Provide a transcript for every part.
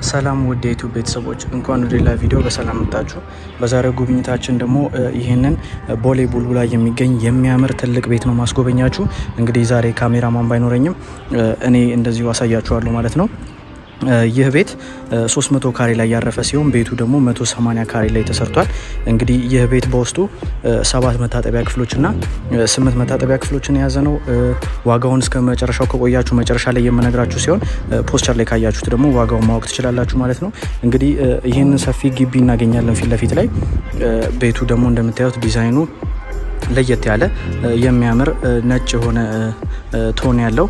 ሰላም ወደ ዩቲዩብ ቤተሰቦች እንኳን ወደ ሌላ ቪዲዮ በሰላም መጣችሁ። በዛሬው ጉብኝታችን ደግሞ ይሄንን ቦሌ ቡልቡላ የሚገኝ የሚያምር ትልቅ ቤት ነው ማስጎበኛችሁ። እንግዲህ ዛሬ ካሜራማን ባይኖረኝም እኔ እንደዚሁ አሳያችኋለሁ ማለት ነው። ይህ ቤት 300 ካሬ ላይ ያረፈ ሲሆን ቤቱ ደግሞ 180 ካሬ ላይ ተሰርቷል። እንግዲህ ይህ ቤት በውስጡ 7 መታጠቢያ ክፍሎችና 8 መታጠቢያ ክፍሎችን የያዘ ነው። ዋጋውን እስከ መጨረሻው ከቆያችሁ መጨረሻ ላይ የምነግራችሁ ሲሆን ፖስተር ላይ ካያችሁት ደግሞ ዋጋውን ማወቅ ትችላላችሁ ማለት ነው። እንግዲህ ይሄንን ሰፊ ግቢ እናገኛለን ፊት ለፊት ላይ። ቤቱ ደግሞ እንደምታዩት ዲዛይኑ ለየት ያለ የሚያምር ነጭ የሆነ ቶን ያለው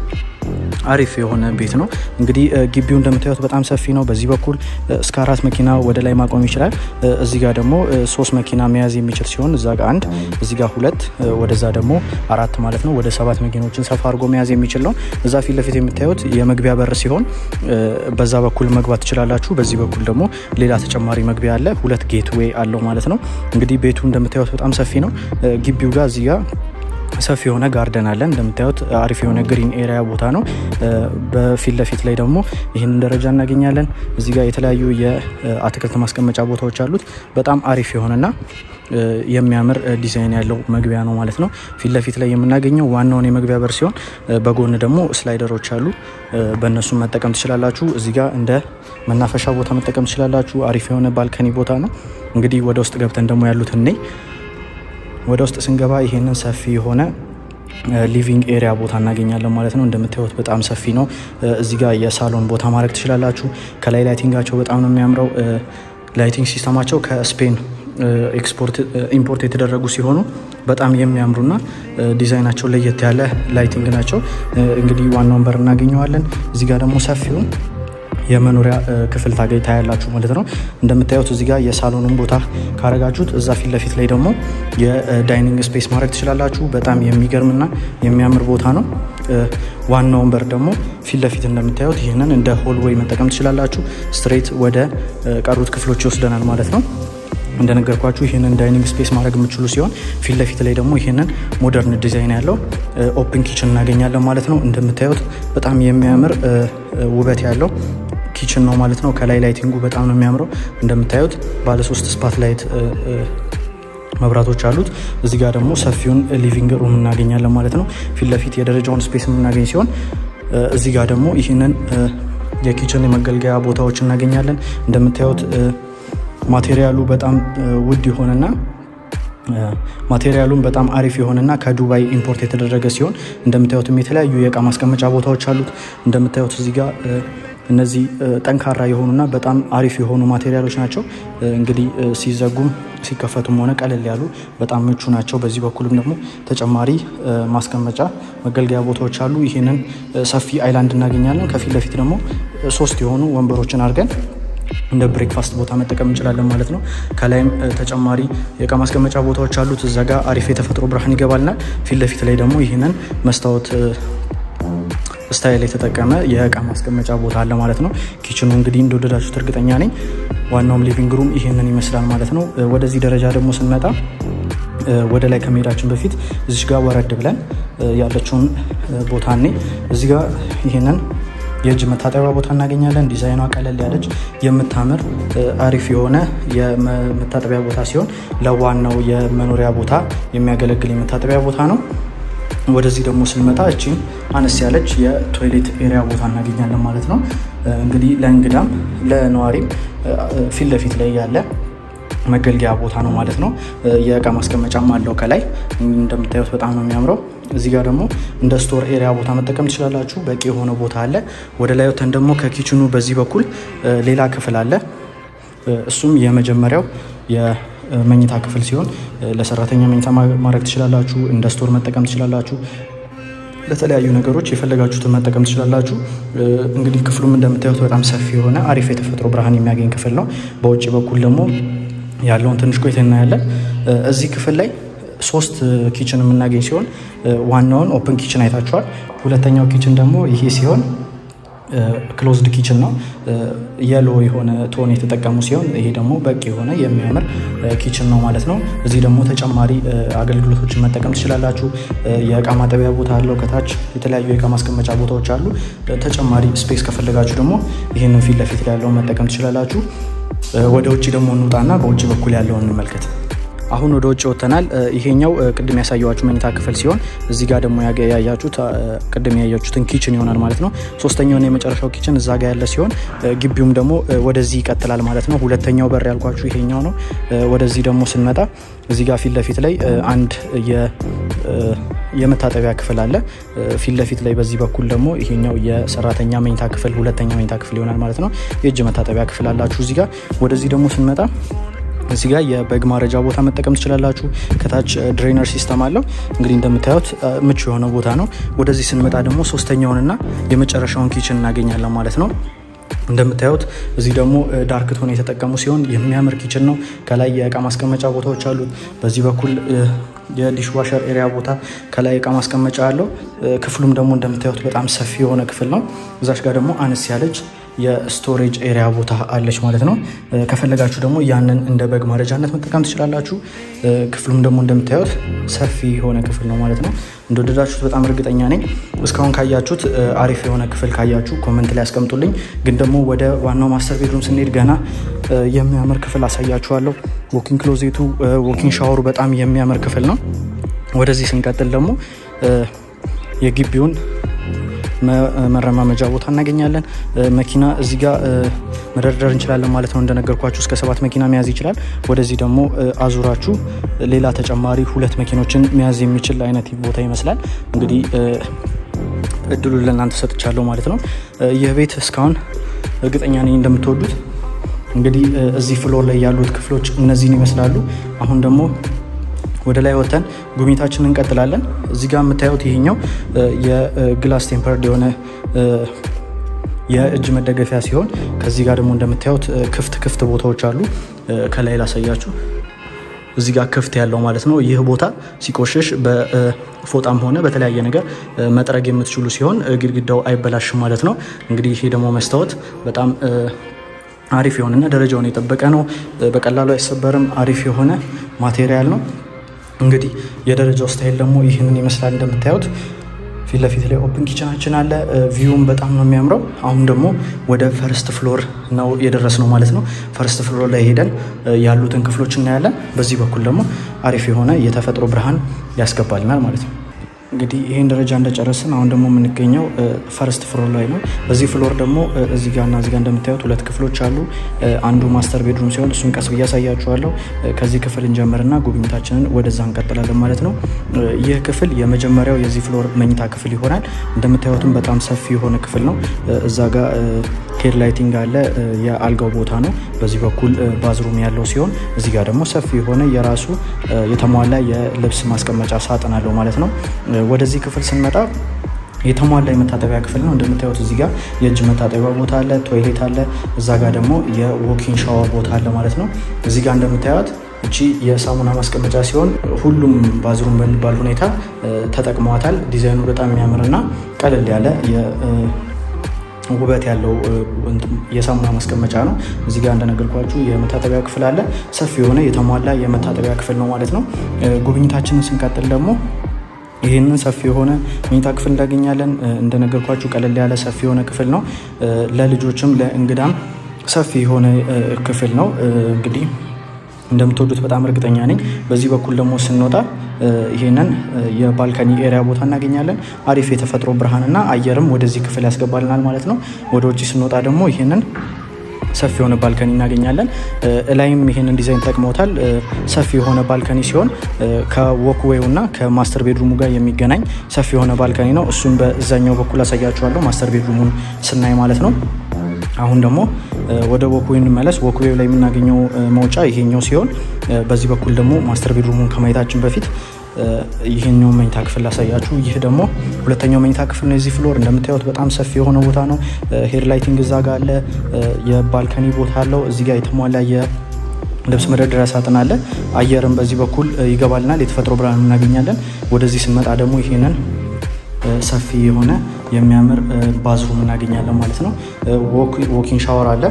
አሪፍ የሆነ ቤት ነው። እንግዲህ ግቢው እንደምታዩት በጣም ሰፊ ነው። በዚህ በኩል እስከ 4 መኪና ወደ ላይ ማቆም ይችላል። እዚህ ጋር ደግሞ 3 መኪና መያዝ የሚችል ሲሆን እዛ ጋር 1 እዚህ ጋር 2 ወደዛ ደግሞ 4 ማለት ነው። ወደ 7 መኪናዎችን ሰፋ አድርጎ መያዝ የሚችል ነው። እዛ ፊት ለፊት የምታዩት የመግቢያ በር ሲሆን በዛ በኩል መግባት ትችላላችሁ። በዚህ በኩል ደግሞ ሌላ ተጨማሪ መግቢያ አለ። 2 ጌትዌይ አለው ማለት ነው። እንግዲህ ቤቱ እንደምታዩት በጣም ሰፊ ነው። ግቢው ጋር እዚህ ጋር ሰፊ የሆነ ጋርደን አለ። እንደምታዩት አሪፍ የሆነ ግሪን ኤሪያ ቦታ ነው። በፊት ለፊት ላይ ደግሞ ይሄንን ደረጃ እናገኛለን። እዚህ ጋር የተለያዩ የአትክልት ማስቀመጫ ቦታዎች አሉት። በጣም አሪፍ የሆነና የሚያምር ዲዛይን ያለው መግቢያ ነው ማለት ነው። ፊት ለፊት ላይ የምናገኘው ዋናውን የመግቢያ በር ሲሆን በጎን ደግሞ ስላይደሮች አሉ። በእነሱ መጠቀም ትችላላችሁ። እዚህ ጋር እንደ መናፈሻ ቦታ መጠቀም ትችላላችሁ። አሪፍ የሆነ ባልከኒ ቦታ ነው። እንግዲህ ወደ ውስጥ ገብተን ደግሞ ያሉት ወደ ውስጥ ስንገባ ይሄንን ሰፊ የሆነ ሊቪንግ ኤሪያ ቦታ እናገኛለን ማለት ነው። እንደምታዩት በጣም ሰፊ ነው። እዚህ ጋር የሳሎን ቦታ ማድረግ ትችላላችሁ። ከላይ ላይቲንጋቸው በጣም ነው የሚያምረው። ላይቲንግ ሲስተማቸው ከስፔን ኢምፖርት የተደረጉ ሲሆኑ በጣም የሚያምሩና ዲዛይናቸው ለየት ያለ ላይቲንግ ናቸው። እንግዲህ ዋናውን በር እናገኘዋለን። እዚህ ጋር ደግሞ ሰፊውን የመኖሪያ ክፍል ታያላችሁ ማለት ነው። እንደምታዩት እዚህ ጋር የሳሎኑን ቦታ ካረጋችሁት እዛ ፊት ለፊት ላይ ደግሞ የዳይኒንግ ስፔስ ማድረግ ትችላላችሁ። በጣም የሚገርምና የሚያምር ቦታ ነው። ዋናውን በር ደግሞ ፊት ለፊት እንደምታዩት ይህንን እንደ ሆልዌይ መጠቀም ትችላላችሁ። ስትሬት ወደ ቀሩት ክፍሎች ይወስደናል ማለት ነው። እንደነገርኳችሁ ይሄንን ዳይኒንግ ስፔስ ማድረግ የምትችሉ ሲሆን ፊት ለፊት ላይ ደግሞ ይሄንን ሞደርን ዲዛይን ያለው ኦፕን ኪችን እናገኛለን ማለት ነው። እንደምታዩት በጣም የሚያምር ውበት ያለው ኪችን ነው ማለት ነው። ከላይ ላይቲንጉ በጣም ነው የሚያምረው። እንደምታዩት ባለ 3 ስፓት ላይት መብራቶች አሉት። እዚህ ጋር ደግሞ ሰፊውን ሊቪንግ ሩም እናገኛለን ማለት ነው። ፊት ለፊት የደረጃውን ስፔስ የምናገኝ ሲሆን እዚህ ጋር ደግሞ ይሄንን የኪችን የመገልገያ ቦታዎች እናገኛለን። እንደምታዩት ማቴሪያሉ በጣም ውድ የሆነና ማቴሪያሉን በጣም አሪፍ የሆነና ከዱባይ ኢምፖርት የተደረገ ሲሆን እንደምታዩትም የተለያዩ የእቃ ማስቀመጫ ቦታዎች አሉት። እንደምታዩት እዚህ ጋር እነዚህ ጠንካራ የሆኑና በጣም አሪፍ የሆኑ ማቴሪያሎች ናቸው። እንግዲህ ሲዘጉም ሲከፈቱም ሆነ ቀለል ያሉ በጣም ምቹ ናቸው። በዚህ በኩልም ደግሞ ተጨማሪ ማስቀመጫ መገልገያ ቦታዎች አሉ። ይሄንን ሰፊ አይላንድ እናገኛለን። ከፊት ለፊት ደግሞ 3 የሆኑ ወንበሮችን አድርገን እንደ ብሬክፋስት ቦታ መጠቀም እንችላለን ማለት ነው። ከላይም ተጨማሪ የእቃ ማስቀመጫ ቦታዎች አሉት። እዛ ጋር አሪፍ የተፈጥሮ ብርሃን ይገባልና ፊት ለፊት ላይ ደግሞ ይሄንን መስታወት ስታይል የተጠቀመ የእቃ ማስቀመጫ ቦታ አለ ማለት ነው። ኪችኑ እንግዲህ እንደወደዳችሁት እርግጠኛ ነኝ። ዋናውም ሊቪንግ ሩም ይሄንን ይመስላል ማለት ነው። ወደዚህ ደረጃ ደግሞ ስንመጣ ወደ ላይ ከመሄዳችን በፊት እዚህ ጋር ወረድ ብለን ያለችውን ቦታ እዚህ ጋር ይሄንን የእጅ መታጠቢያ ቦታ እናገኛለን። ዲዛይኗ ቀለል ያለች የምታምር አሪፍ የሆነ የመታጠቢያ ቦታ ሲሆን ለዋናው የመኖሪያ ቦታ የሚያገለግል የመታጠቢያ ቦታ ነው። ወደዚህ ደግሞ ስንመጣ እቺን አነስ ያለች የቶይሌት ኤሪያ ቦታ እናገኛለን ማለት ነው። እንግዲህ ለእንግዳም ለነዋሪም ፊት ለፊት ላይ ያለ መገልገያ ቦታ ነው ማለት ነው። የእቃ ማስቀመጫም አለው ከላይ እንደምታዩት በጣም ነው የሚያምረው። እዚህ ጋር ደግሞ እንደ ስቶር ኤሪያ ቦታ መጠቀም ትችላላችሁ። በቂ የሆነ ቦታ አለ። ወደ ላይ ወተን ደግሞ ከኪችኑ በዚህ በኩል ሌላ ክፍል አለ። እሱም የመጀመሪያው የመኝታ ክፍል ሲሆን ለሰራተኛ መኝታ ማድረግ ትችላላችሁ። እንደ ስቶር መጠቀም ትችላላችሁ። ለተለያዩ ነገሮች የፈለጋችሁትን መጠቀም ትችላላችሁ። እንግዲህ ክፍሉም እንደምታዩት በጣም ሰፊ የሆነ አሪፍ የተፈጥሮ ብርሃን የሚያገኝ ክፍል ነው። በውጭ በኩል ደግሞ ያለውን ትንሽ ቆይታ እናያለን። እዚህ ክፍል ላይ 3 ኪችን የምናገኝ ሲሆን ዋናውን ኦፕን ኪችን አይታችኋል። ሁለተኛው ኪችን ደግሞ ይሄ ሲሆን ክሎዝድ ኪችን ነው። የሎ የሆነ ቶን የተጠቀሙ ሲሆን ይሄ ደግሞ በቂ የሆነ የሚያምር ኪችን ነው ማለት ነው። እዚህ ደግሞ ተጨማሪ አገልግሎቶችን መጠቀም ትችላላችሁ። የእቃ ማጠቢያ ቦታ አለው። ከታች የተለያዩ የእቃ ማስቀመጫ ቦታዎች አሉ። ተጨማሪ ስፔስ ከፈለጋችሁ ደግሞ ይህንን ፊት ለፊት ላይ ያለውን መጠቀም ትችላላችሁ። ወደ ውጭ ደግሞ እንውጣና በውጭ በኩል ያለውን እንመልከት። አሁን ወደ ውጭ ወተናል። ይሄኛው ቅድም ያሳየዋችሁ መኝታ ክፍል ሲሆን እዚህ ጋር ደግሞ ያያችሁት ቅድም ያያችሁትን ኪችን ይሆናል ማለት ነው። ሶስተኛውና የመጨረሻው ኪችን እዛ ጋር ያለ ሲሆን ግቢውም ደግሞ ወደዚህ ይቀጥላል ማለት ነው። ሁለተኛው በር ያልኳችሁ ይሄኛው ነው። ወደዚህ ደግሞ ስንመጣ እዚህ ጋር ፊት ለፊት ላይ አንድ የመታጠቢያ ክፍል አለ። ፊት ለፊት ላይ በዚህ በኩል ደግሞ ይሄኛው የሰራተኛ መኝታ ክፍል ሁለተኛ መኝታ ክፍል ይሆናል ማለት ነው። የእጅ መታጠቢያ ክፍል አላችሁ እዚህ ጋር። ወደዚህ ደግሞ ስንመጣ እዚህ ጋር የበግ ማረጃ ቦታ መጠቀም ትችላላችሁ። ከታች ድሬነር ሲስተም አለው። እንግዲህ እንደምታዩት ምቹ የሆነ ቦታ ነው። ወደዚህ ስንመጣ ደግሞ ሶስተኛውንና የመጨረሻውን ኪችን እናገኛለን ማለት ነው። እንደምታዩት እዚህ ደግሞ ዳርክ ቶን የተጠቀሙ ሲሆን የሚያምር ኪችን ነው። ከላይ የእቃ ማስቀመጫ ቦታዎች አሉት። በዚህ በኩል የዲሽዋሸር ኤሪያ ቦታ ከላይ እቃ ማስቀመጫ አለው። ክፍሉም ደግሞ እንደምታዩት በጣም ሰፊ የሆነ ክፍል ነው። እዛች ጋር ደግሞ አነስ ያለች የስቶሬጅ ኤሪያ ቦታ አለች ማለት ነው። ከፈለጋችሁ ደግሞ ያንን እንደ በግ ማረጃነት መጠቀም ትችላላችሁ። ክፍሉም ደግሞ እንደምታዩት ሰፊ የሆነ ክፍል ነው ማለት ነው። እንደወደዳችሁት በጣም እርግጠኛ ነኝ። እስካሁን ካያችሁት አሪፍ የሆነ ክፍል ካያችሁ ኮሜንት ላይ አስቀምጡልኝ። ግን ደግሞ ወደ ዋናው ማስተር ቤድሩም ስንሄድ ገና የሚያምር ክፍል አሳያችኋለሁ። ዎኪንግ ክሎዜቱ፣ ዎኪንግ ሻወሩ በጣም የሚያምር ክፍል ነው። ወደዚህ ስንቀጥል ደግሞ የግቢውን መረማመጃ ቦታ እናገኛለን። መኪና እዚህ ጋር መደርደር እንችላለን ማለት ነው። እንደነገርኳችሁ እስከ 7 መኪና መያዝ ይችላል። ወደዚህ ደግሞ አዙራችሁ ሌላ ተጨማሪ 2 መኪኖችን መያዝ የሚችል አይነት ቦታ ይመስላል። እንግዲህ እድሉን ለእናንተ ሰጥቻለሁ ማለት ነው። ይህ ቤት እስካሁን እርግጠኛ ነኝ እንደምትወዱት። እንግዲህ እዚህ ፍሎር ላይ ያሉት ክፍሎች እነዚህን ይመስላሉ። አሁን ደግሞ ወደ ላይ ወተን ጉብኝታችንን እንቀጥላለን። እዚህ ጋር የምታዩት ይሄኛው የግላስ ቴምፐርድ የሆነ የእጅ መደገፊያ ሲሆን ከዚህ ጋር ደግሞ እንደምታዩት ክፍት ቦታዎች አሉ። ከላይ ላሳያችሁ። እዚህ ጋር ክፍት ያለው ማለት ነው። ይህ ቦታ ሲቆሽሽ በፎጣም ሆነ በተለያየ ነገር መጥረግ የምትችሉ ሲሆን ግድግዳው አይበላሽም ማለት ነው። እንግዲህ ይሄ ደግሞ መስታወት በጣም አሪፍ የሆነና ደረጃውን የጠበቀ ነው። በቀላሉ አይሰበርም። አሪፍ የሆነ ማቴሪያል ነው። እንግዲህ የደረጃው ስታይል ደግሞ ይህንን ይመስላል። እንደምታዩት ፊት ለፊት ላይ ኦፕን ኪችናችን አለ። ቪውም በጣም ነው የሚያምረው። አሁን ደግሞ ወደ ፈርስት ፍሎር ነው የደረስነው ማለት ነው። ፈርስት ፍሎር ላይ ሄደን ያሉትን ክፍሎች እናያለን። በዚህ በኩል ደግሞ አሪፍ የሆነ የተፈጥሮ ብርሃን ያስገባልናል ማለት ነው። እንግዲህ ይሄን ደረጃ እንደጨረስን አሁን ደግሞ የምንገኘው ፈርስት ፍሎር ላይ ነው። በዚህ ፍሎር ደግሞ እዚህ ጋርና እዚህ ጋር እንደምታዩት 2 ክፍሎች አሉ። አንዱ ማስተር ቤድሩም ሲሆን እሱን ቀስ ብዬ አሳያችኋለሁ። ከዚህ ክፍል እንጀምርና ጉብኝታችንን ወደዛ እንቀጥላለን ማለት ነው። ይህ ክፍል የመጀመሪያው የዚህ ፍሎር መኝታ ክፍል ይሆናል። እንደምታዩትም በጣም ሰፊ የሆነ ክፍል ነው። እዛ ጋር ሄድ ላይቲንግ አለ። የአልጋው ቦታ ነው። በዚህ በኩል ባዝሩም ያለው ሲሆን እዚህ ጋር ደግሞ ሰፊ የሆነ የራሱ የተሟላ የልብስ ማስቀመጫ ሳጥን አለው ማለት ነው። ወደዚህ ክፍል ስንመጣ የተሟላ የመታጠቢያ ክፍል ነው። እንደምታዩት እዚህ ጋር የእጅ መታጠቢያ ቦታ አለ፣ ቶይሌት አለ። እዛ ጋር ደግሞ የዎኪንግ ሻወር ቦታ አለ ማለት ነው። እዚህ ጋር እንደምታዩት እቺ የሳሙና ማስቀመጫ ሲሆን ሁሉም ባዝሩም በሚባል ሁኔታ ተጠቅመዋታል። ዲዛይኑ በጣም የሚያምርና ቀለል ያለ ውበት ያለው የሳሙና ማስቀመጫ ነው። እዚህ ጋር እንደነገርኳችሁ የመታጠቢያ ክፍል አለ። ሰፊ የሆነ የተሟላ የመታጠቢያ ክፍል ነው ማለት ነው። ጉብኝታችንን ስንቀጥል ደግሞ ይህንን ሰፊ የሆነ መኝታ ክፍል እንዳገኛለን። እንደነገርኳችሁ ቀለል ያለ ሰፊ የሆነ ክፍል ነው። ለልጆችም ለእንግዳም ሰፊ የሆነ ክፍል ነው። እንግዲህ እንደምትወዱት በጣም እርግጠኛ ነኝ። በዚህ በኩል ደግሞ ስንወጣ ይሄንን የባልካኒ ኤሪያ ቦታ እናገኛለን። አሪፍ የተፈጥሮ ብርሃንና አየርም ወደዚህ ክፍል ያስገባልናል ማለት ነው። ወደ ውጪ ስንወጣ ደግሞ ይሄንን ሰፊ የሆነ ባልካኒ እናገኛለን። ላይም ይሄንን ዲዛይን ተጠቅመውታል። ሰፊ የሆነ ባልካኒ ሲሆን ከዎክዌው እና ከማስተር ቤድሩሙ ጋር የሚገናኝ ሰፊ የሆነ ባልካኒ ነው። እሱም በዛኛው በኩል አሳያችኋለሁ ማስተር ቤድሩሙን ስናይ ማለት ነው። አሁን ደግሞ ወደ ዎክዌው እንመለስ። ዎክዌው ላይ የምናገኘው መውጫ ይሄኛው ሲሆን በዚህ በኩል ደግሞ ማስተር ቤድሩሙን ከማየታችን በፊት ይሄኛው መኝታ ክፍል ላሳያችሁ። ይህ ደግሞ ሁለተኛው መኝታ ክፍል ነው። እዚህ ፍሎር እንደምታዩት በጣም ሰፊ የሆነ ቦታ ነው። ሄድ ላይቲንግ እዛ ጋር አለ። የባልካኒ ቦታ አለው። እዚህ ጋር የተሟላ የልብስ መደርደሪያ ሳጥን አለ። አየርም በዚህ በኩል ይገባልናል። የተፈጥሮ ብርሃን እናገኛለን። ወደዚህ ስንመጣ ደግሞ ይሄንን ሰፊ የሆነ የሚያምር ባዝሩም እናገኛለን ማለት ነው። ዎኪንግ ሻወር አለ፣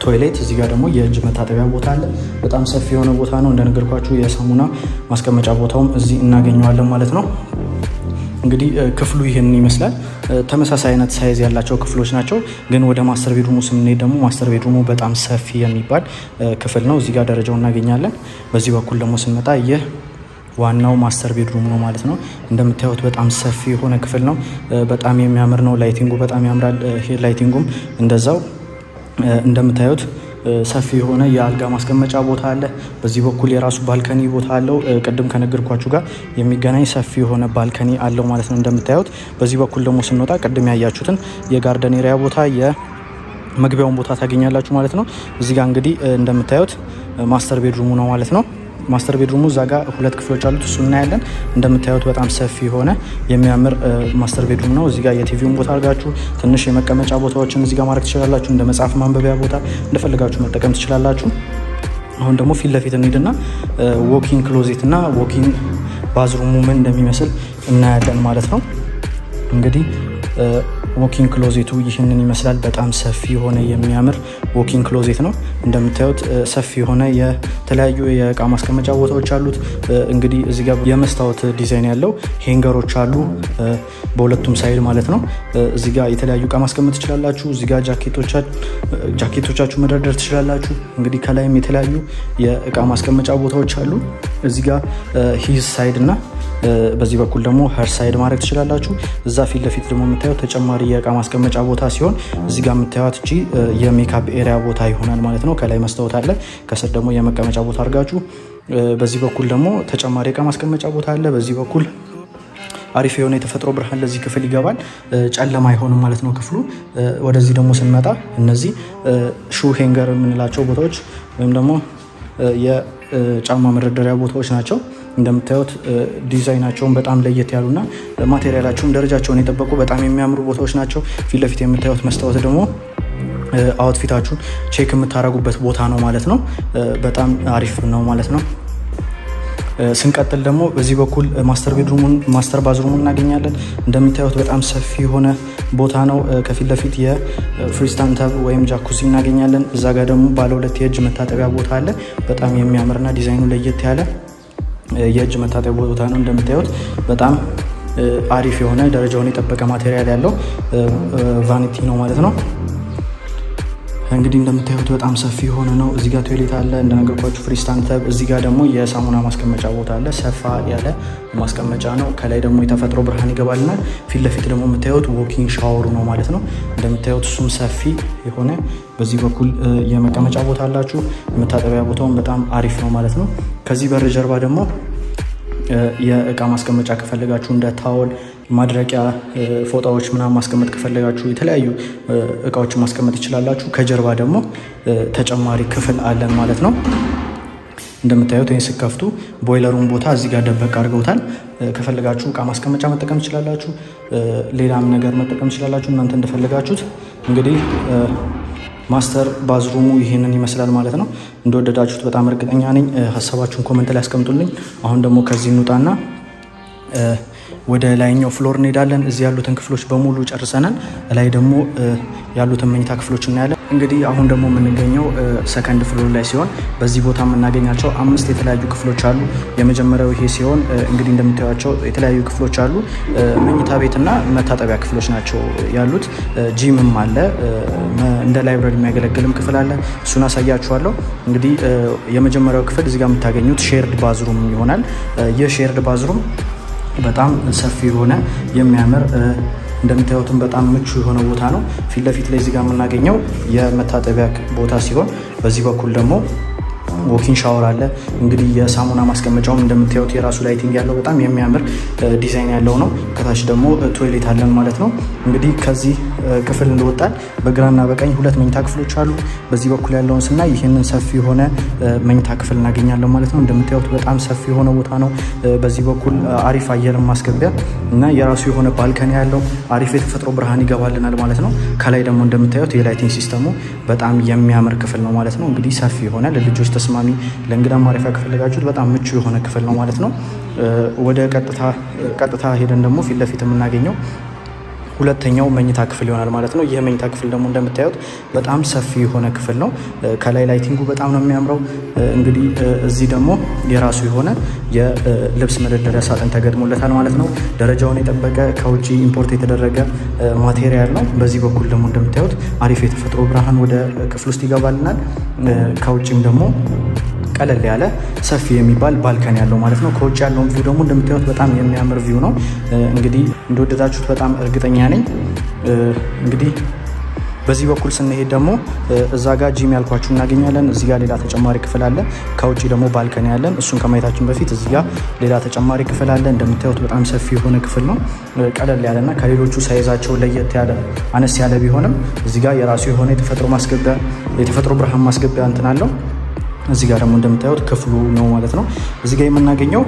ቶይሌት፣ እዚህ ጋር ደግሞ የእጅ መታጠቢያ ቦታ አለ። በጣም ሰፊ የሆነ ቦታ ነው። እንደነገርኳችሁ የሳሙና ማስቀመጫ ቦታውም እዚህ እናገኘዋለን ማለት ነው። እንግዲህ ክፍሉ ይሄንን ይመስላል። ተመሳሳይ አይነት ሳይዝ ያላቸው ክፍሎች ናቸው። ግን ወደ ማስተር ቤድሩሙ ስንሄድ ደግሞ ማስተር ቤድሩሙ በጣም ሰፊ የሚባል ክፍል ነው። እዚህ ጋር ደረጃው እናገኛለን። በዚህ በኩል ደግሞ ስንመጣ ዋናው ማስተር ቤድሩም ነው ማለት ነው። እንደምታዩት በጣም ሰፊ የሆነ ክፍል ነው። በጣም የሚያምር ነው። ላይቲንጉ በጣም ያምራል። ሄድ ላይቲንጉም እንደዛው እንደምታዩት ሰፊ የሆነ የአልጋ ማስቀመጫ ቦታ አለ። በዚህ በኩል የራሱ ባልከኒ ቦታ አለው። ቅድም ከነገርኳችሁ ጋር የሚገናኝ ሰፊ የሆነ ባልከኒ አለው ማለት ነው እንደምታዩት። በዚህ በኩል ደግሞ ስንወጣ ቅድም ያያችሁትን የጋርደን ኤሪያ ቦታ የመግቢያውን ቦታ ታገኛላችሁ ማለት ነው። እዚህ ጋር እንግዲህ እንደምታዩት ማስተር ቤድሩሙ ነው ማለት ነው። ማስተር ቤድሩሙ እዛ ጋር 2 ክፍሎች አሉት፣ እሱ እናያለን። እንደምታዩት በጣም ሰፊ የሆነ የሚያምር ማስተር ቤድሩም ነው። እዚህ ጋር የቲቪውን ቦታ አድርጋችሁ ትንሽ የመቀመጫ ቦታዎችን እዚህ ጋር ማድረግ ትችላላችሁ። እንደ መጽሐፍ ማንበቢያ ቦታ እንደፈለጋችሁ መጠቀም ትችላላችሁ። አሁን ደግሞ ፊት ለፊት እንሂድና ዎኪንግ ክሎዜት እና ዎኪንግ ባዝሩሙ ምን እንደሚመስል እናያለን ማለት ነው። እንግዲህ ዎኪንግ ክሎዜቱ ይህንን ይመስላል። በጣም ሰፊ የሆነ የሚያምር ዎኪንግ ክሎዜት ነው። እንደምታዩት ሰፊ የሆነ የተለያዩ የእቃ ማስቀመጫ ቦታዎች አሉት። እንግዲህ እዚህ ጋር የመስታወት ዲዛይን ያለው ሄንገሮች አሉ በሁለቱም ሳይድ ማለት ነው። እዚህ ጋር የተለያዩ እቃ ማስቀመጥ ትችላላችሁ። እዚህ ጋር ጃኬቶቻችሁ መደርደር ትችላላችሁ። እንግዲህ ከላይም የተለያዩ የእቃ ማስቀመጫ ቦታዎች አሉ። እዚህ ጋር ሂዝ ሳይድ እና በዚህ በኩል ደግሞ ሄር ሳይድ ማድረግ ትችላላችሁ። እዛ ፊት ለፊት ደግሞ የምታዩት ተጨማሪ የእቃ ማስቀመጫ ቦታ ሲሆን እዚህ ጋር የምታዩት እቺ የሜካፕ ኤሪያ ቦታ ይሆናል ማለት ነው። ከላይ መስታወት አለ፣ ከስር ደግሞ የመቀመጫ ቦታ አድርጋችሁ በዚህ በኩል ደግሞ ተጨማሪ የእቃ ማስቀመጫ ቦታ አለ። በዚህ በኩል አሪፍ የሆነ የተፈጥሮ ብርሃን ለዚህ ክፍል ይገባል። ጨለማ አይሆንም ማለት ነው ክፍሉ። ወደዚህ ደግሞ ስንመጣ እነዚህ ሹ ሄንገር የምንላቸው ቦታዎች ወይም ደግሞ የጫማ መደርደሪያ ቦታዎች ናቸው። እንደምታዩት ዲዛይናቸውን በጣም ለየት ያሉና ማቴሪያላቸውን ደረጃቸውን የጠበቁ በጣም የሚያምሩ ቦታዎች ናቸው። ፊት ለፊት የምታዩት መስታወት ደግሞ አውትፊታችሁን ቼክ የምታደርጉበት ቦታ ነው ማለት ነው። በጣም አሪፍ ነው ማለት ነው። ስንቀጥል ደግሞ በዚህ በኩል ማስተር ባዝሩሙን እናገኛለን። እንደምታዩት በጣም ሰፊ የሆነ ቦታ ነው። ከፊት ለፊት የፍሪስታንድ ታብ ወይም ጃኩዚ እናገኛለን። እዛ ጋር ደግሞ ባለ 2 የእጅ መታጠቢያ ቦታ አለ። በጣም የሚያምርና ዲዛይኑ ለየት ያለ የእጅ መታጠቢያ ቦታ ነው። እንደምታዩት በጣም አሪፍ የሆነ ደረጃውን የጠበቀ ማቴሪያል ያለው ቫኒቲ ነው ማለት ነው። እንግዲህ እንደምታዩት በጣም ሰፊ የሆነ ነው። እዚህ ጋር ቶይሌት አለ እንደነገርኳችሁ ፍሪስታንድ ታብ። እዚህ ጋር ደግሞ የሳሙና ማስቀመጫ ቦታ አለ። ሰፋ ያለ ማስቀመጫ ነው። ከላይ ደግሞ የተፈጥሮ ብርሃን ይገባልናል። ፊት ለፊት ደግሞ የምታዩት ዎኪንግ ሻወሩ ነው ማለት ነው። እንደምታዩት እሱም ሰፊ የሆነ በዚህ በኩል የመቀመጫ ቦታ አላችሁ። የመታጠቢያ ቦታውን በጣም አሪፍ ነው ማለት ነው። ከዚህ በር ጀርባ ደግሞ የእቃ ማስቀመጫ ከፈለጋችሁ እንደ ታወል ማድረቂያ ፎጣዎች ምናምን ማስቀመጥ ከፈለጋችሁ የተለያዩ እቃዎችን ማስቀመጥ ትችላላችሁ። ከጀርባ ደግሞ ተጨማሪ ክፍል አለን ማለት ነው። እንደምታዩት ይሄን ስከፍቱ ቦይለሩን ቦታ እዚህ ጋር ደበቅ አድርገውታል። ከፈለጋችሁ እቃ ማስቀመጫ መጠቀም ትችላላችሁ፣ ሌላም ነገር መጠቀም ትችላላችሁ እናንተ እንደፈለጋችሁት። እንግዲህ ማስተር ባዝሩሙ ይሄንን ይመስላል ማለት ነው። እንደወደዳችሁት በጣም እርግጠኛ ነኝ። ሀሳባችሁን ኮሜንት ላይ አስቀምጡልኝ። አሁን ደግሞ ከዚህ እንውጣና ወደ ላይኛው ፍሎር እንሄዳለን። እዚህ ያሉትን ክፍሎች በሙሉ ጨርሰናል። ላይ ደግሞ ያሉትን መኝታ ክፍሎች እናያለን። እንግዲህ አሁን ደግሞ የምንገኘው ሰከንድ ፍሎር ላይ ሲሆን በዚህ ቦታ የምናገኛቸው 5 የተለያዩ ክፍሎች አሉ። የመጀመሪያው ይሄ ሲሆን እንግዲህ እንደምታዩቸው የተለያዩ ክፍሎች አሉ። መኝታ ቤትና መታጠቢያ ክፍሎች ናቸው ያሉት። ጂምም አለ፣ እንደ ላይብረሪ የሚያገለግልም ክፍል አለ። እሱን አሳያችኋለሁ። እንግዲህ የመጀመሪያው ክፍል እዚህ ጋር የምታገኙት ሼርድ ባዝሩም ይሆናል። ይህ ሼርድ ባዝሩም በጣም ሰፊ የሆነ የሚያምር እንደምታዩትም በጣም ምቹ የሆነ ቦታ ነው። ፊት ለፊት ላይ እዚህ ጋር የምናገኘው የመታጠቢያ ቦታ ሲሆን በዚህ በኩል ደግሞ ዎኪንግ ሻወር አለ። እንግዲህ የሳሙና ማስቀመጫውም እንደምታዩት የራሱ ላይቲንግ ያለው በጣም የሚያምር ዲዛይን ያለው ነው። ከታች ደግሞ ቶይሌት አለን ማለት ነው። እንግዲህ ከዚህ ክፍል እንደወጣን በግራና በቀኝ 2 መኝታ ክፍሎች አሉ። በዚህ በኩል ያለውን ስናይ ይህንን ሰፊ የሆነ መኝታ ክፍል እናገኛለን ማለት ነው። እንደምታዩት በጣም ሰፊ የሆነ ቦታ ነው። በዚህ በኩል አሪፍ አየር ማስገቢያ እና የራሱ የሆነ ባልከኒ ያለው አሪፍ የተፈጥሮ ብርሃን ይገባልናል ማለት ነው። ከላይ ደግሞ እንደምታዩት የላይቲንግ ሲስተሙ በጣም የሚያምር ክፍል ነው ማለት ነው። እንግዲህ ሰፊ የሆነ ለልጆች ተስማሚ ለእንግዳ ማረፊያ ከፈለጋችሁት በጣም ምቹ የሆነ ክፍል ነው ማለት ነው። ወደ ቀጥታ ሄደን ደግሞ ፊት ለፊት የምናገኘው ሁለተኛው መኝታ ክፍል ይሆናል ማለት ነው። ይህ መኝታ ክፍል ደግሞ እንደምታዩት በጣም ሰፊ የሆነ ክፍል ነው። ከላይ ላይቲንጉ በጣም ነው የሚያምረው። እንግዲህ እዚህ ደግሞ የራሱ የሆነ የልብስ መደርደሪያ ሳጥን ተገጥሞለታል ማለት ነው። ደረጃውን የጠበቀ ከውጪ ኢምፖርት የተደረገ ማቴሪያል ነው። በዚህ በኩል ደግሞ እንደምታዩት አሪፍ የተፈጥሮ ብርሃን ወደ ክፍል ውስጥ ይገባልናል። ከውጪም ደግሞ ቀለል ያለ ሰፊ የሚባል ባልከኒ ያለው ማለት ነው። ከውጭ ያለውን ቪው ደግሞ እንደምታዩት በጣም የሚያምር ቪው ነው። እንግዲህ እንደወደዳችሁት በጣም እርግጠኛ ነኝ። እንግዲህ በዚህ በኩል ስንሄድ ደግሞ እዛ ጋር ጂም ያልኳችሁ እናገኛለን። እዚህ ጋር ሌላ ተጨማሪ ክፍል አለ። ከውጭ ደግሞ ባልከኒ ያለን። እሱን ከማየታችን በፊት እዚህ ጋር ሌላ ተጨማሪ ክፍል አለ። እንደምታዩት በጣም ሰፊ የሆነ ክፍል ነው። ቀለል ያለና ከሌሎቹ ሳይዛቸው ለየት ያለ አነስ ያለ ቢሆንም እዚህ ጋር የራሱ የሆነ የተፈጥሮ ብርሃን ማስገቢያ እንትን አለው። እዚህ ጋር ደግሞ እንደምታዩት ክፍሉ ነው ማለት ነው። እዚህ ጋር የምናገኘው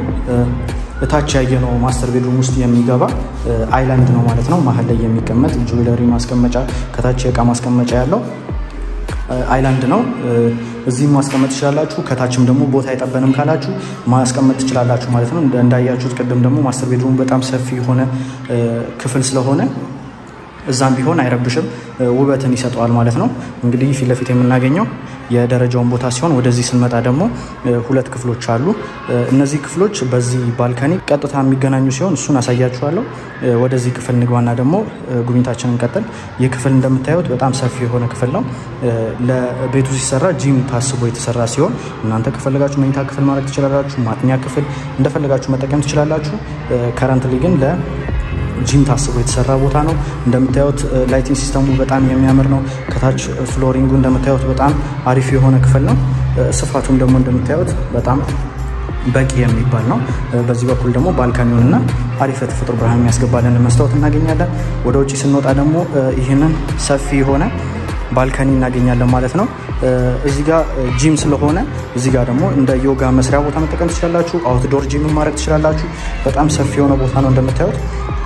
እታች ያየነው ማስተር ቤድሩም ውስጥ የሚገባ አይላንድ ነው ማለት ነው። መሀል ላይ የሚቀመጥ ጁዌለሪ ማስቀመጫ፣ ከታች የእቃ ማስቀመጫ ያለው አይላንድ ነው። እዚህም ማስቀመጥ ትችላላችሁ። ከታችም ደግሞ ቦታ አይጠበንም ካላችሁ ማስቀመጥ ትችላላችሁ ማለት ነው። እንዳያችሁት ቅድም ደግሞ ማስተር ቤድሩም በጣም ሰፊ የሆነ ክፍል ስለሆነ እዛም ቢሆን አይረብሽም፣ ውበትን ይሰጠዋል ማለት ነው። እንግዲህ ፊት ለፊት የምናገኘው የደረጃውን ቦታ ሲሆን ወደዚህ ስንመጣ ደግሞ ሁለት ክፍሎች አሉ። እነዚህ ክፍሎች በዚህ ባልከኒ ቀጥታ የሚገናኙ ሲሆን እሱን አሳያችኋለሁ። ወደዚህ ክፍል ንግባና ደግሞ ጉብኝታችንን እንቀጥል። ይህ ክፍል እንደምታዩት በጣም ሰፊ የሆነ ክፍል ነው። ለቤቱ ሲሰራ ጂም ታስቦ የተሰራ ሲሆን እናንተ ከፈለጋችሁ መኝታ ክፍል ማድረግ ትችላላችሁ፣ ማጥኛ ክፍል እንደፈለጋችሁ መጠቀም ትችላላችሁ። ከረንትሊ ግን ጂም ታስቦ የተሰራ ቦታ ነው። እንደምታዩት ላይቲንግ ሲስተሙ በጣም የሚያምር ነው። ከታች ፍሎሪንጉ እንደምታዩት በጣም አሪፍ የሆነ ክፍል ነው። ስፋቱም ደግሞ እንደምታዩት በጣም በቂ የሚባል ነው። በዚህ በኩል ደግሞ ባልካኒውንና አሪፍ የተፈጥሮ ብርሃን የሚያስገባልን መስታወት እናገኛለን። ወደ ውጭ ስንወጣ ደግሞ ይህንን ሰፊ የሆነ ባልካኒ እናገኛለን ማለት ነው። እዚህ ጋር ጂም ስለሆነ እዚህ ጋር ደግሞ እንደ ዮጋ መስሪያ ቦታ መጠቀም ትችላላችሁ። አውትዶር ጂም ማድረግ ትችላላችሁ። በጣም ሰፊ የሆነ ቦታ ነው። እንደምታዩት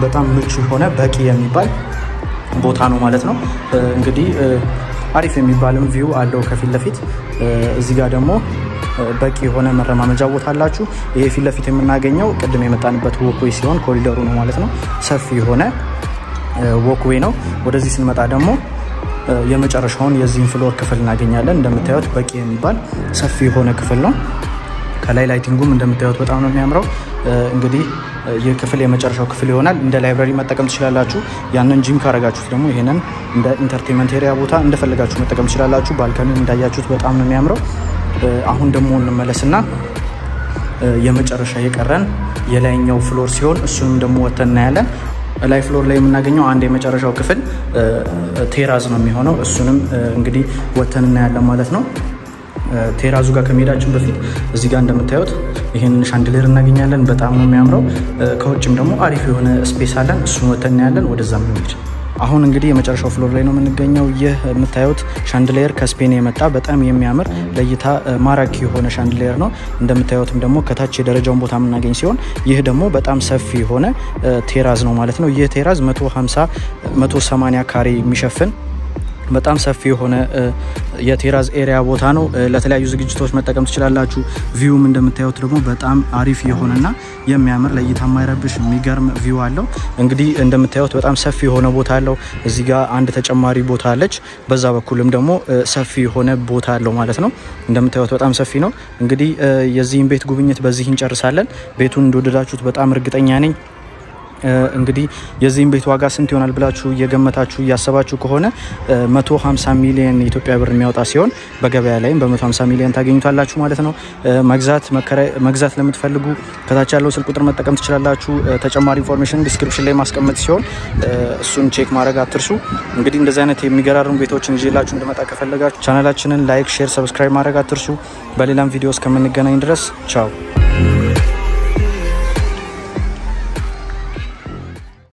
በጣም ምቹ የሆነ በቂ የሚባል ቦታ ነው ማለት ነው። እንግዲህ አሪፍ የሚባልም ቪው አለው ከፊት ለፊት። እዚህ ጋር ደግሞ በቂ የሆነ መረማመጃ ቦታ አላችሁ። ይሄ ፊት ለፊት የምናገኘው ቅድም የመጣንበት ወክዌይ ሲሆን ኮሪደሩ ነው ማለት ነው። ሰፊ የሆነ ወክዌይ ነው። ወደዚህ ስንመጣ ደግሞ የመጨረሻውን የዚህን ፍሎር ክፍል እናገኛለን። እንደምታዩት በቂ የሚባል ሰፊ የሆነ ክፍል ነው። ከላይ ላይቲንጉም እንደምታዩት በጣም ነው የሚያምረው። እንግዲህ ይህ ክፍል የመጨረሻው ክፍል ይሆናል። እንደ ላይብራሪ መጠቀም ትችላላችሁ። ያንን ጂም ካረጋችሁት ደግሞ ይሄንን እንደ ኢንተርቴንመንት ኤሪያ ቦታ እንደፈለጋችሁ መጠቀም ትችላላችሁ። ባልከኒው እንዳያችሁት በጣም ነው የሚያምረው። አሁን ደግሞ እንመለስና የመጨረሻ የቀረን የላይኛው ፍሎር ሲሆን እሱንም ደግሞ ወተን እናያለን። ላይ ፍሎር ላይ የምናገኘው አንድ የመጨረሻው ክፍል ቴራዝ ነው የሚሆነው። እሱንም እንግዲህ ወተን እናያለን ማለት ነው። ቴራዙ ጋር ከመሄዳችን በፊት እዚህ ጋር እንደምታዩት ይሄንን ሻንድሌር እናገኛለን። በጣም ነው የሚያምረው። ከውጭም ደግሞ አሪፍ የሆነ ስፔስ አለን። እሱን ወተን እናያለን። ወደዛም እንሂድ። አሁን እንግዲህ የመጨረሻው ፍሎር ላይ ነው የምንገኘው። ይህ የምታዩት ሻንድሌር ከስፔን የመጣ በጣም የሚያምር ለእይታ ማራኪ የሆነ ሻንድሌር ነው። እንደምታዩትም ደግሞ ከታች የደረጃውን ቦታ የምናገኝ ሲሆን ይህ ደግሞ በጣም ሰፊ የሆነ ቴራዝ ነው ማለት ነው። ይህ ቴራዝ 180 ካሬ የሚሸፍን በጣም ሰፊ የሆነ የቴራዝ ኤሪያ ቦታ ነው። ለተለያዩ ዝግጅቶች መጠቀም ትችላላችሁ። ቪውም እንደምታዩት ደግሞ በጣም አሪፍ የሆነና የሚያምር ለእይታ የማይረብሽ የሚገርም ቪው አለው። እንግዲህ እንደምታዩት በጣም ሰፊ የሆነ ቦታ አለው። እዚህ ጋር አንድ ተጨማሪ ቦታ አለች። በዛ በኩልም ደግሞ ሰፊ የሆነ ቦታ አለው ማለት ነው። እንደምታዩት በጣም ሰፊ ነው። እንግዲህ የዚህን ቤት ጉብኝት በዚህ እንጨርሳለን። ቤቱን እንደወደዳችሁት በጣም እርግጠኛ ነኝ። እንግዲህ የዚህን ቤት ዋጋ ስንት ይሆናል ብላችሁ እየገመታችሁ እያሰባችሁ ከሆነ 150 ሚሊዮን የኢትዮጵያ ብር የሚያወጣ ሲሆን በገበያ ላይም በ150 ሚሊዮን ታገኙታላችሁ ማለት ነው። መግዛት ለምትፈልጉ ከታች ያለው ስልክ ቁጥር መጠቀም ትችላላችሁ። ተጨማሪ ኢንፎርሜሽን ዲስክሪፕሽን ላይ ማስቀመጥ ሲሆን እሱን ቼክ ማድረግ አትርሱ። እንግዲህ እንደዚህ አይነት የሚገራርሙ ቤቶችን ይዤላችሁ እንደመጣ ከፈለጋችሁ ቻናላችንን ላይክ፣ ሼር፣ ሰብስክራይብ ማድረግ አትርሱ። በሌላም ቪዲዮ እስከምንገናኝ ድረስ ቻው።